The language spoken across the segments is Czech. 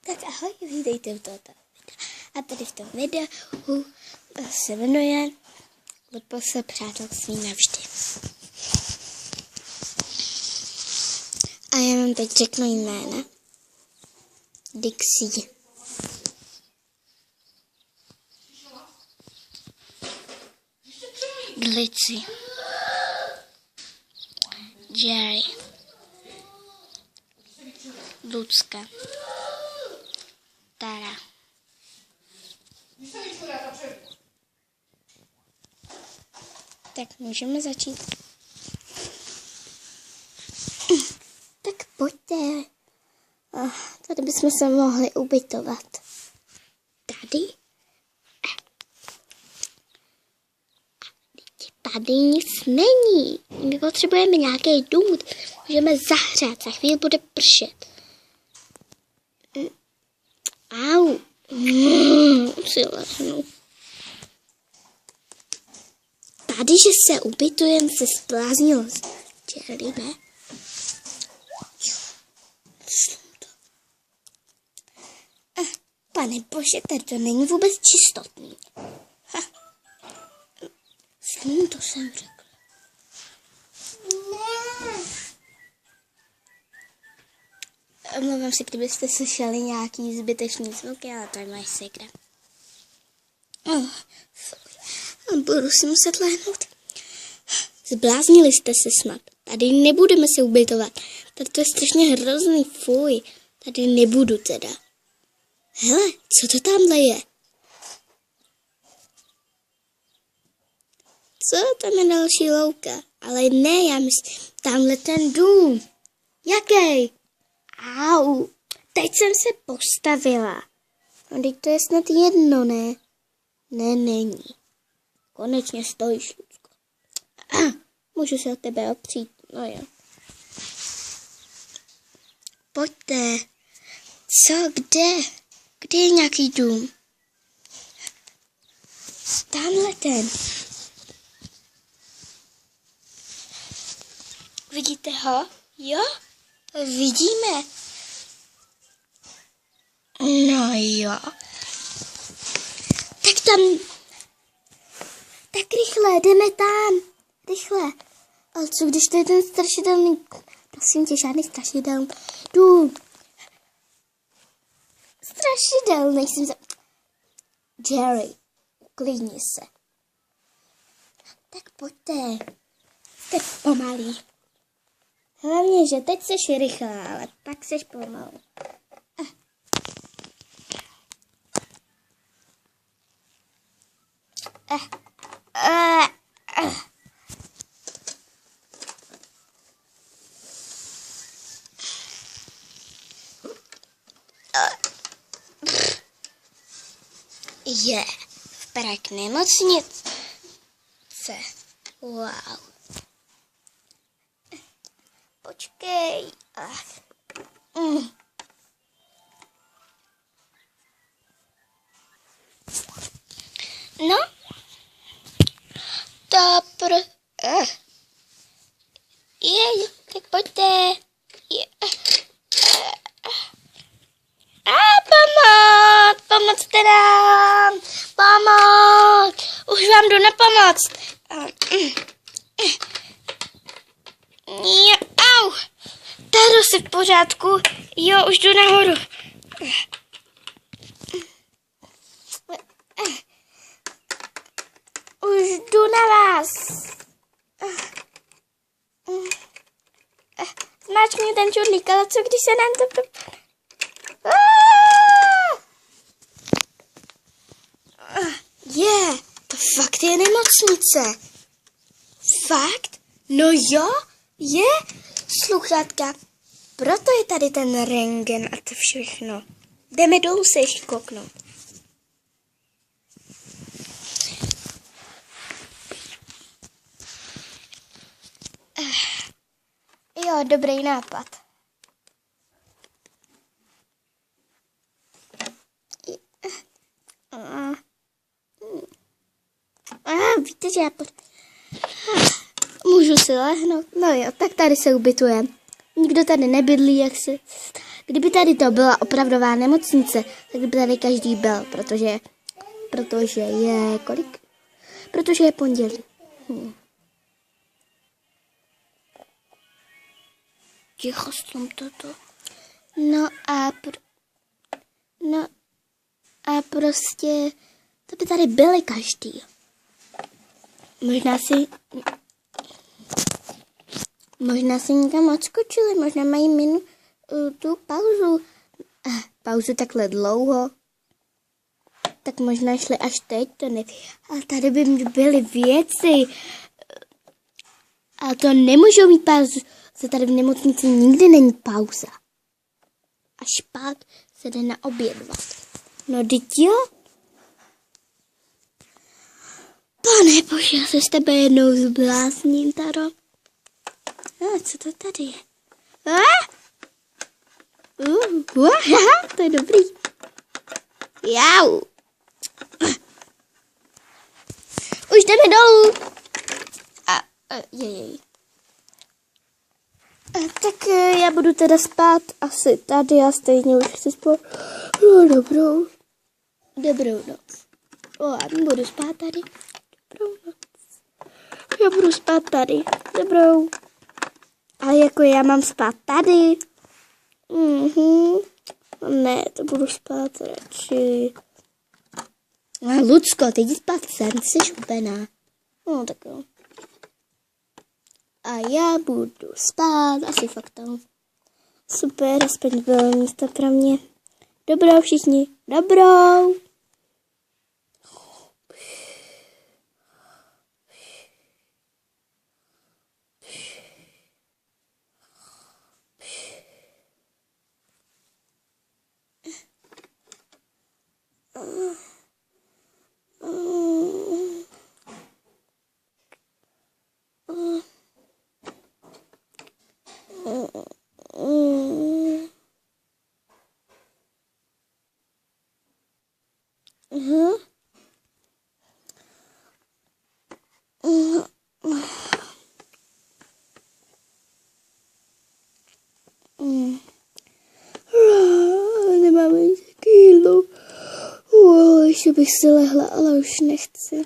Tak ahoj, vítejte v tomto videu. A tady v tom videu se jmenuje Podpora přátelství navždy. A já vám teď řeknu jména. Dixie. Glici. Jerry. Lucka. Tara. Tak můžeme začít. Tak pojďte. Tady bychom se mohli ubytovat. Tady? Tady nic není. My potřebujeme nějaký dům. Můžeme zahřát. Za chvíli bude pršet. Au. Si lehnu. Tady, že se ubytujeme, se zbláznilo. Jerry, ne? Pane bože, tady to není vůbec čistotný. To jsem řekl. Omlouvám si, kdybyste slyšeli nějaký zbytečný zvuky, ale to je moje ségra. Budu si muset lehnout. Zbláznili jste se snad. Tady nebudeme se ubytovat. Tady to je strašně hrozný, fuj. Tady nebudu teda. Hele, co to tamhle je? Co? Tam je další louka. Ale ne, já myslím, tamhle ten dům. Jaký? Au. Teď jsem se postavila. No, teď to je snad jedno, ne? Ne, není. Konečně stojíš, Lucko. Můžu se od tebe opřít. No jo. Pojďte. Co? Kde? Kde je nějaký dům? Tamhle ten. Vidíte ho? Jo? Vidíme. No jo. Tak tam. Tak rychle, jdeme tam. Rychle. Ale co když to je ten strašidelný. Prosím tě, žádný strašidelný. Jdu. Strašidelný jsem se. Jerry, uklidni se. Tak pojďte. Jste pomalý. Hlavně, že teď seš rychlá, ale pak seš pomalý. Je v Prague nemocnice. Wow. Počkej. No. Jej, tak pojďte. Pomocte nám. Pomoc. Už vám jdu na pomoc. Au. Tady jsi v pořádku. Jo, už jdu nahoru. Už jdu na vás. Zmáč mě ten čudlík, ale co když se nám to... To fakt je nemocnice. Fakt? No jo, je sluchátka. Proto je tady ten rentgen a to všechno. Jdeme dolů se ještě kouknout. Jo, dobrý nápad. Víte, že já můžu si lehnout? No jo, tak tady se ubytujeme. Nikdo tady nebydlí, jak se Kdyby tady to byla opravdová nemocnice, tak by tady každý byl, protože je kolik? Protože je pondělí. Ticho jsem toto. No a prostě to by tady byli každý. Možná si někam odskočili, možná mají tu pauzu takhle dlouho. Tak možná šli až teď, to nevím. Ale tady by byly věci. Ale to nemůžou mít pauzu. Tady v nemocnici nikdy není pauza. Až pak se jde naobědvat. No teď jo. Pane bože, já se s tebe jednou zblázním, Taro. Co to tady je? To je dobrý. Jau. Už jdeme dolů. Jej. Tak já budu teda spát asi tady, já stejně už chci spát. No, dobrou noc. Já budu spát tady. Dobrou noc. Já budu spát tady. Dobrou. Ale jako já mám spát tady. Ne, to budu spát radši. Lucko, teď jdi spát sem, jsi šupená. No tak jo. A já budu spát asi fakt tam. Super, aspoň bylo místo pro mě. Dobrou všichni. Dobrou. Nemáme jídlo. Ještě bych si lehla, ale už nechci.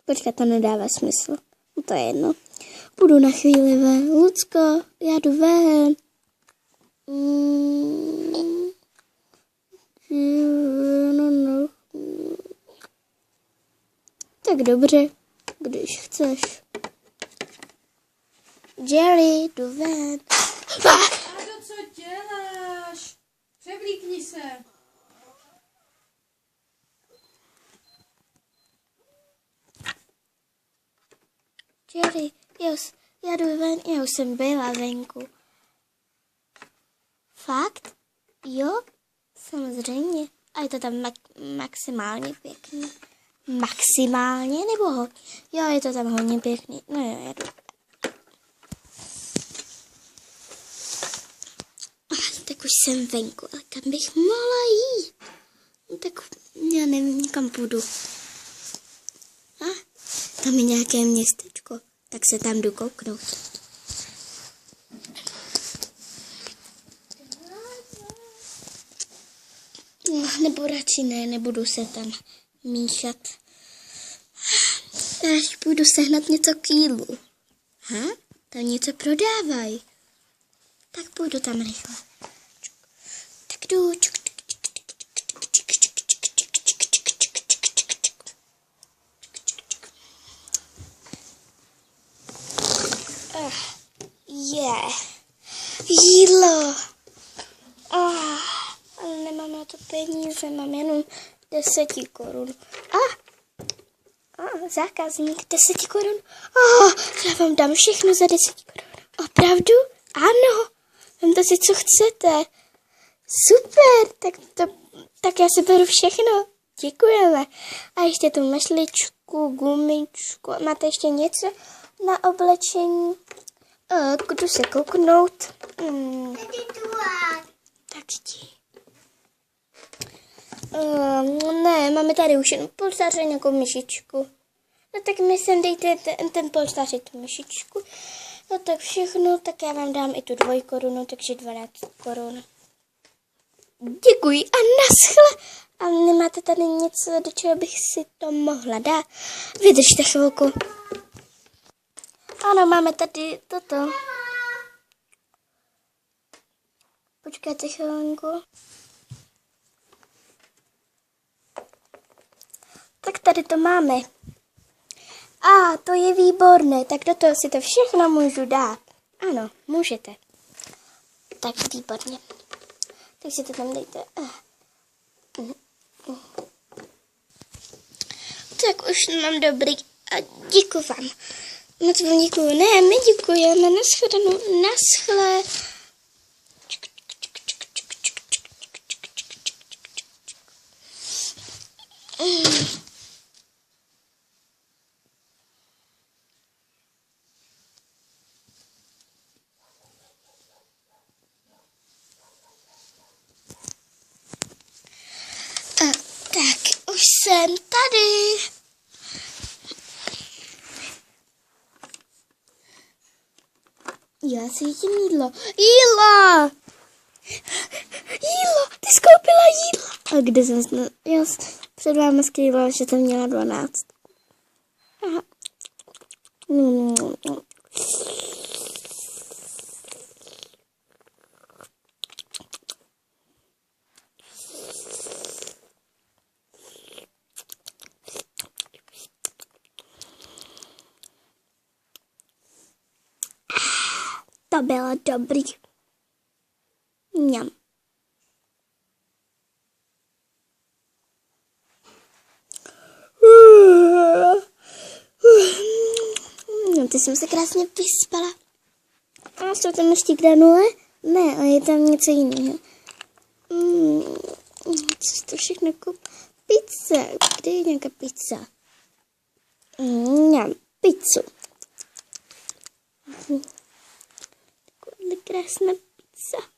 Počkat, to nedává smysl. To je jedno. Budu na chvíli ven. Lucko, já jdu ven. No. Tak dobře, když chceš. Jerry, jdu ven. Áďo, co děláš? Převlíkni se. Jerry, já jdu ven, já už jsem byla venku. Fakt? Jo, samozřejmě. A je to tam maximálně pěkný. Maximálně nebo ho? Jo, je to tam hodně pěkný. No jo, já jdu. Tak už jsem venku, ale kam bych mohla jít? No, tak já nevím, kam půjdu. Tam je nějaké městečko, tak se tam jdu kouknout. Nebo radši ne, nebudu se tam míchat. Až půjdu sehnat něco k jídlu. Tam něco prodávají. Tak půjdu tam rychle. Tak jdu. Jídlo. Ale nemám na to peníze, mám jenom 10 korun. Zákazník 10 korun. Já vám dám všechno za 10 korun. Opravdu? Ano. Vemte si, co chcete. Super, tak já si beru všechno. Děkujeme. A ještě tu mašličku, gumičku. Máte ještě něco na oblečení? Jdu se kouknout. Tak jdi. Ne, máme tady už jen polštář a nějakou myšičku. No tak mi sem dejte ten polštář i tu myšičku. No tak všechno, tak já vám dám i tu 2 korunu, takže 12 korun. Děkuji a naschle. A nemáte tady něco, do čeho bych si to mohla dát? Vydržte chvilku. Ano, máme tady toto. Počkejte chvilku. Tak tady to máme. A to je výborné, tak do toho si to všechno můžu dát. Ano, můžete. Tak výborně. Tak si to tam dejte. Tak už mám dobrý. A děkuji vám. Moc vám děkuji. Ne, my děkujeme. Naschledanou. Naschle. Tak, už jsem tady. Já si jedím jídlo. Jídlo! Jídlo! Ty jsi koupila jídlo! A kde jsem snad? Já před váma skrývala, že jsem měla 12. Aha. To bylo dobrý. Mňam. No, ty jsem se krásně vyspala. A jsou tam ještě granule? Ne, ale je tam něco jiného. Co jsi to všechno pizza. Kde je nějaká pizza? Mňam, pizzu. Taková krásná pizza.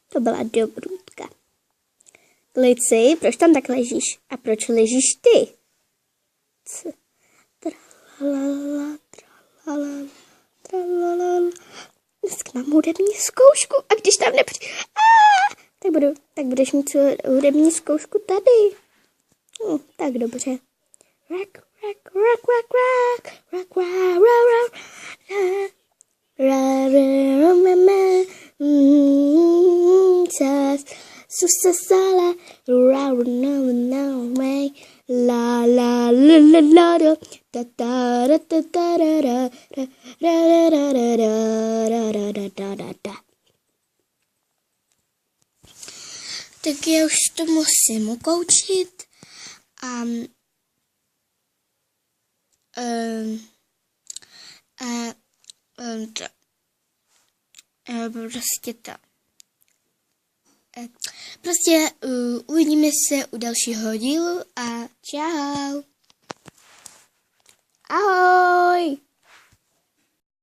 To byla dobrůdka. Lici, proč tam tak ležíš? A proč ležíš ty? Tralala, tralala, tralala. Dneska mám hudební zkoušku a když tam nepřijde, tak budeš mít hudební zkoušku tady. Tak dobře. Rock, rock, rock, rock, rock, rock, rock, rock, rock. Susasala, la la la la la da da da da da da da da. Tak já už to musím ukoučit. Prostě to. Prostě uvidíme se u dalšího dílu a čau. Ahoj.